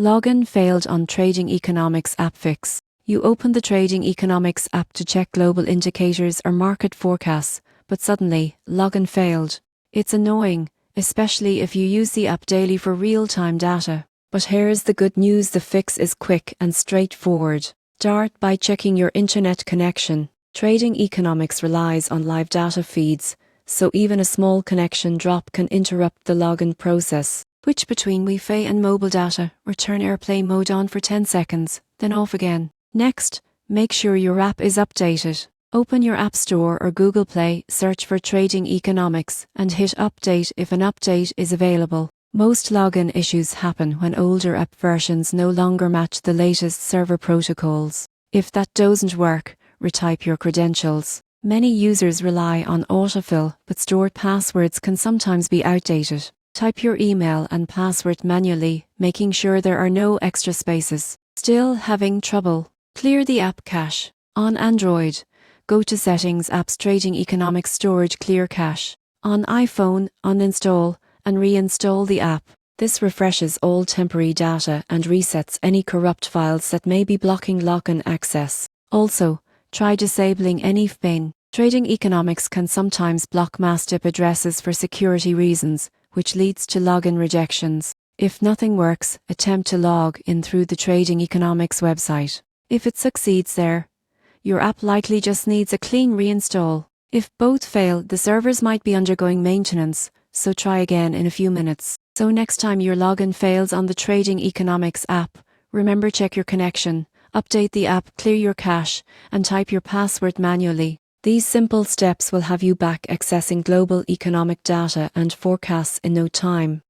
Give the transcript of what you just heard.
Login failed on Trading Economics app fix. You open the Trading Economics app to check global indicators or market forecasts, but suddenly, login failed. It's annoying, especially if you use the app daily for real-time data. But here's the good news: the fix is quick and straightforward. Start by checking your internet connection. Trading Economics relies on live data feeds, so even a small connection drop can interrupt the login process. Switch between Wi-Fi and mobile data, or turn airplane mode on for 10 seconds, then off again. Next, make sure your app is updated. Open your App Store or Google Play, search for Trading Economics, and hit Update if an update is available. Most login issues happen when older app versions no longer match the latest server protocols. If that doesn't work, retype your credentials. Many users rely on autofill, but stored passwords can sometimes be outdated. Type your email and password manually, making sure there are no extra spaces. Still having trouble? Clear the app cache. On Android, go to Settings, Apps, Trading Economics, Storage, Clear Cache. On iPhone, uninstall and reinstall the app. This refreshes all temporary data and resets any corrupt files that may be blocking login access. Also, try disabling any PIN. Trading Economics can sometimes block mass DIP addresses for security reasons, which leads to login rejections. If nothing works, attempt to log in through the Trading Economics website. If it succeeds there, your app likely just needs a clean reinstall. If both fail, the servers might be undergoing maintenance, so try again in a few minutes. So next time your login fails on the Trading Economics app, remember, check your connection, update the app, clear your cache, and type your password manually. These simple steps will have you back accessing global economic data and forecasts in no time.